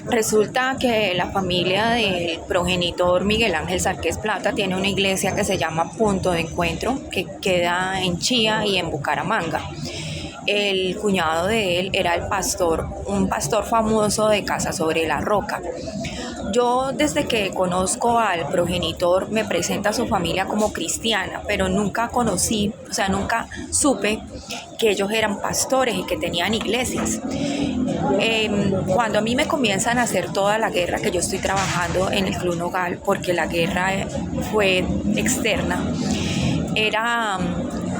Resulta que la familia del progenitor Miguel Ángel Sarqués Plata tiene una iglesia que se llama Punto de Encuentro, que queda en Chía y en Bucaramanga. El cuñado de él era el pastor, un pastor famoso de Casa sobre la Roca. Yo desde que conozco al progenitor me presenta a su familia como cristiana, pero nunca conocí, o sea, nunca supe que ellos eran pastores y que tenían iglesias. Cuando a mí me comienzan a hacer toda la guerra, que yo estoy trabajando en el Club Nogal, porque la guerra fue externa, era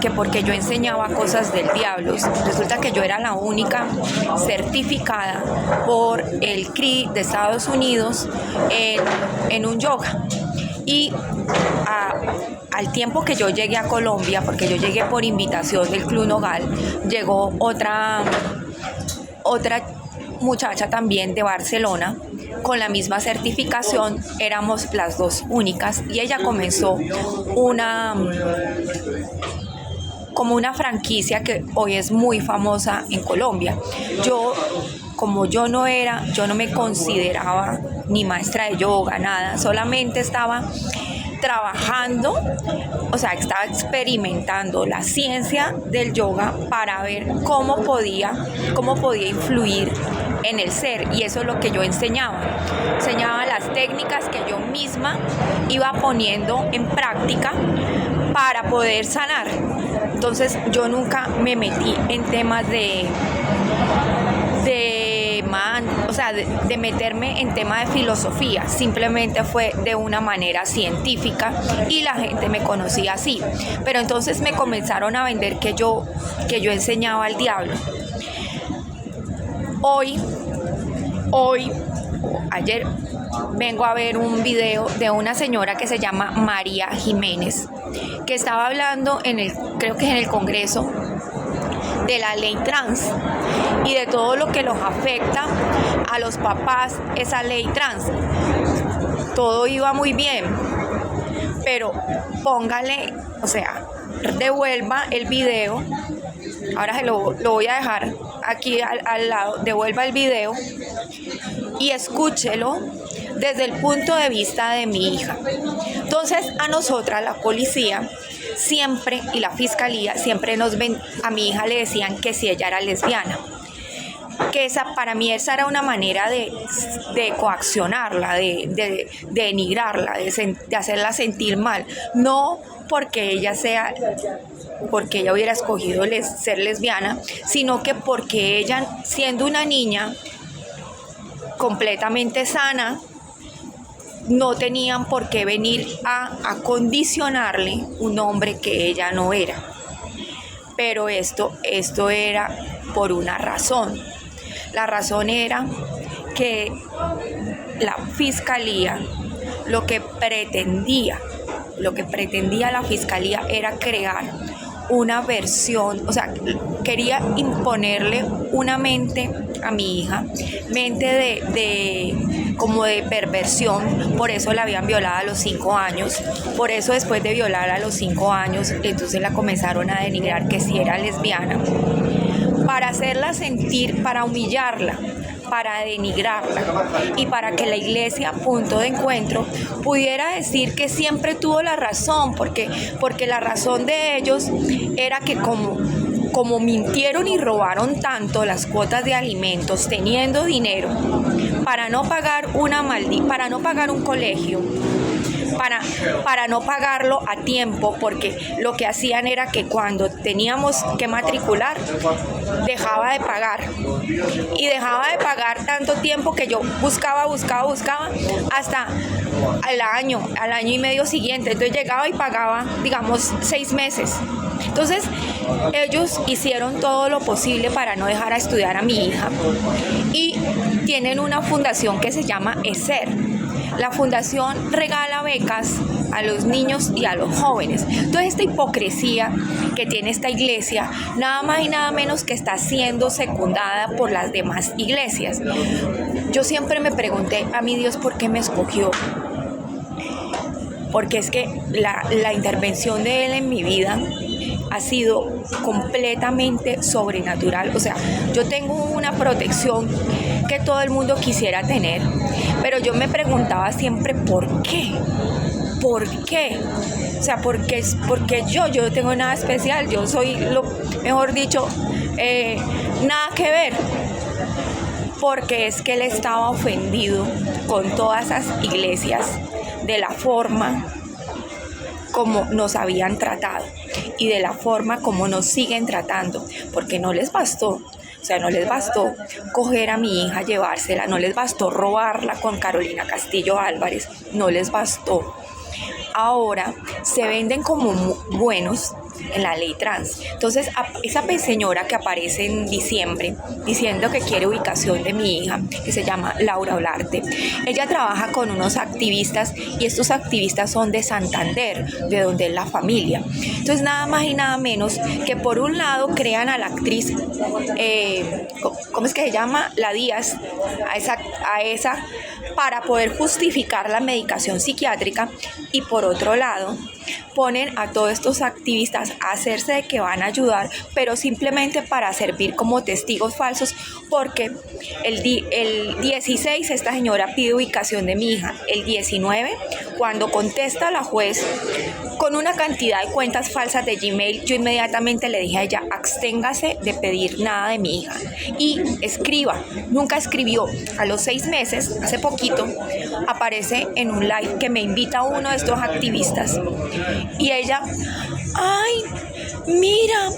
que porque yo enseñaba cosas del diablo. Resulta que yo era la única certificada por el CRI de Estados Unidos en un yoga. Y al tiempo que yo llegué a Colombia, porque yo llegué por invitación del Club Nogal, llegó otra muchacha también de Barcelona con la misma certificación. Éramos las dos únicas y ella comenzó como una franquicia que hoy es muy famosa en Colombia. Como yo no me consideraba ni maestra de yoga, nada, solamente estaba trabajando, o sea, estaba experimentando la ciencia del yoga para ver cómo podía influir en el ser, y eso es lo que yo enseñaba las técnicas que yo misma iba poniendo en práctica para poder sanar. Entonces yo nunca me metí en temas de meterme en tema de filosofía, simplemente fue de una manera científica y la gente me conocía así. Pero entonces me comenzaron a vender que yo enseñaba al diablo. Ayer vengo a ver un video de una señora que se llama María Jiménez, que estaba hablando creo que en el Congreso, de la ley trans y de todo lo que los afecta a los papás esa ley trans. Todo iba muy bien, pero póngale, o sea, devuelva el video. Ahora lo voy a dejar aquí al lado. Devuelva el video y escúchelo desde el punto de vista de mi hija. Entonces, a nosotras, la policía siempre y la fiscalía siempre a mi hija le decían que si ella era lesbiana, que para mí esa era una manera de coaccionarla, de denigrarla, de hacerla sentir mal, no porque ella hubiera escogido ser lesbiana, sino que porque ella, siendo una niña completamente sana, no tenían por qué venir a condicionarle un nombre que ella no era. Pero esto era por una razón. La razón era que la fiscalía lo que pretendía la fiscalía era crear una versión, o sea, quería imponerle una mente a mi hija, mente de perversión. Por eso la habían violado a los 5 años, por eso después de violar a los 5 años, entonces la comenzaron a denigrar que si era lesbiana, para hacerla sentir, para humillarla, para denigrarla y para que la iglesia Punto de Encuentro pudiera decir que siempre tuvo la razón, porque la razón de ellos era que como mintieron y robaron tanto las cuotas de alimentos teniendo dinero para no pagar para no pagar un colegio, para no pagarlo a tiempo, porque lo que hacían era que cuando teníamos que matricular dejaba de pagar tanto tiempo que yo buscaba hasta al año y medio siguiente. Entonces llegaba y pagaba, digamos, 6 meses. Entonces ellos hicieron todo lo posible para no dejar a estudiar a mi hija, y tienen una fundación que se llama ESER. La fundación regala becas a los niños y a los jóvenes. Entonces, esta hipocresía que tiene esta iglesia, nada más y nada menos que está siendo secundada por las demás iglesias. Yo siempre me pregunté a mi Dios por qué me escogió. Porque es que la intervención de Él en mi vida ha sido completamente sobrenatural. O sea, yo tengo una protección que todo el mundo quisiera tener, pero yo me preguntaba siempre ¿por qué? ¿Por qué? O sea, porque yo no tengo nada especial, yo soy, mejor dicho, nada que ver. Porque es que él estaba ofendido con todas esas iglesias de la forma como nos habían tratado y de la forma como nos siguen tratando, porque no les bastó. O sea, no les bastó coger a mi hija, llevársela, no les bastó robarla con Carolina Castillo Álvarez, no les bastó. Ahora se venden como buenos en la ley trans. Entonces, esa señora que aparece en diciembre diciendo que quiere ubicación de mi hija, que se llama Laura Olarte, ella trabaja con unos activistas y estos activistas son de Santander, de donde es la familia. Entonces, nada más y nada menos que por un lado crean a la actriz, ¿cómo es que se llama? La Díaz, a esa para poder justificar la medicación psiquiátrica, y por otro lado ponen a todos estos activistas a hacerse de que van a ayudar, pero simplemente para servir como testigos falsos, porque el 16 esta señora pide ubicación de mi hija, el 19 cuando contesta la juez con una cantidad de cuentas falsas de Gmail, yo inmediatamente le dije a ella, absténgase de pedir nada de mi hija y escriba. Nunca escribió. A los 6 meses, hace poquito, aparece en un live que me invita a uno de estos activistas y ella, ay, mira,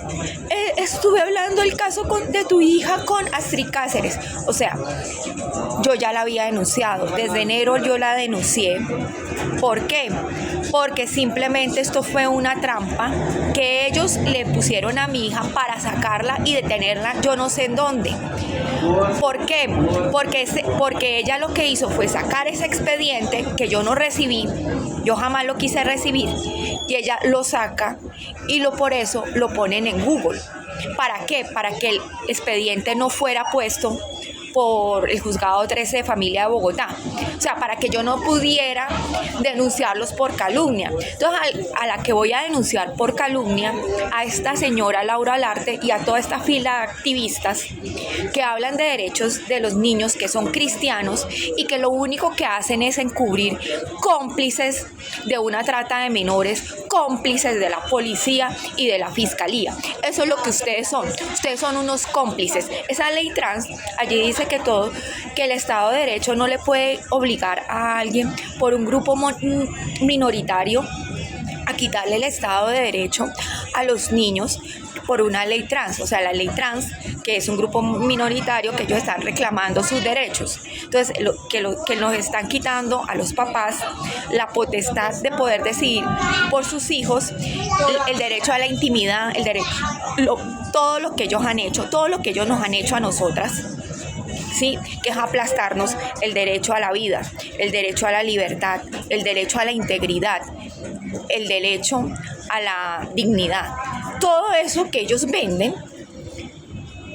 estuve hablando el caso de tu hija con Astrid Cáceres. O sea, yo ya la había denunciado, desde enero yo la denuncié. ¿Por qué? Porque simplemente esto fue una trampa que ellos le pusieron a mi hija para sacarla y detenerla yo no sé en dónde. ¿Por qué? Porque ella lo que hizo fue sacar ese expediente que yo no recibí, yo jamás lo quise recibir, y ella lo saca y por eso lo ponen en Google. ¿Para qué? Para que el expediente no fuera puesto por el juzgado 13 de familia de Bogotá, o sea, para que yo no pudiera denunciarlos por calumnia. Entonces, a la que voy a denunciar por calumnia, a esta señora Laura Olarte y a toda esta fila de activistas que hablan de derechos de los niños, que son cristianos y que lo único que hacen es encubrir, cómplices de una trata de menores, cómplices de la policía y de la fiscalía. Eso es lo que ustedes son unos cómplices. Esa ley trans, allí dice que el Estado de Derecho no le puede obligar a alguien por un grupo minoritario a quitarle el Estado de Derecho a los niños por una ley trans. O sea, la ley trans, que es un grupo minoritario que ellos están reclamando sus derechos. Entonces, que nos están quitando a los papás la potestad de poder decidir por sus hijos, el derecho a la intimidad, todo lo que ellos han hecho, todo lo que ellos nos han hecho a nosotras. Sí, que es aplastarnos el derecho a la vida, el derecho a la libertad, el derecho a la integridad, el derecho a la dignidad. Todo eso que ellos venden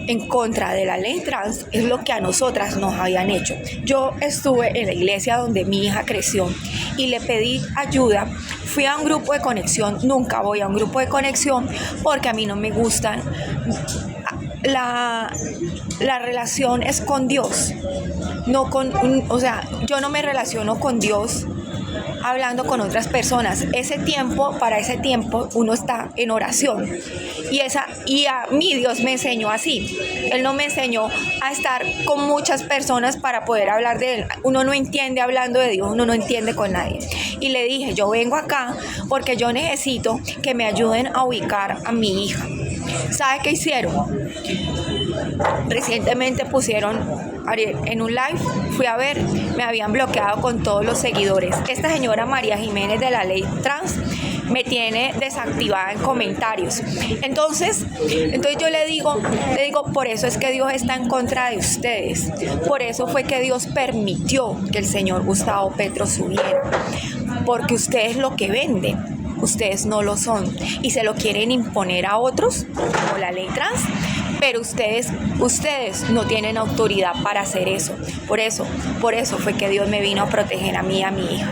en contra de la ley trans es lo que a nosotras nos habían hecho. Yo estuve en la iglesia donde mi hija creció y le pedí ayuda. Fui a un grupo de conexión, nunca voy a un grupo de conexión porque a mí no me gustan. La relación es con Dios, yo no me relaciono con Dios hablando con otras personas. Para ese tiempo uno está en oración y a mí Dios me enseñó así. Él no me enseñó a estar con muchas personas para poder hablar de Él. Uno no entiende hablando de Dios, uno no entiende con nadie. Y le dije, yo vengo acá porque yo necesito que me ayuden a ubicar a mi hija. ¿Sabe qué hicieron? Recientemente pusieron en un live, fui a ver, me habían bloqueado con todos los seguidores. Esta señora María Jiménez de la ley trans me tiene desactivada en comentarios. Entonces yo le digo, por eso es que Dios está en contra de ustedes. Por eso fue que Dios permitió que el señor Gustavo Petro subiera. Porque ustedes lo que venden, ustedes no lo son y se lo quieren imponer a otros como la ley trans, pero ustedes no tienen autoridad para hacer eso. Por eso fue que Dios me vino a proteger a mí y a mi hija.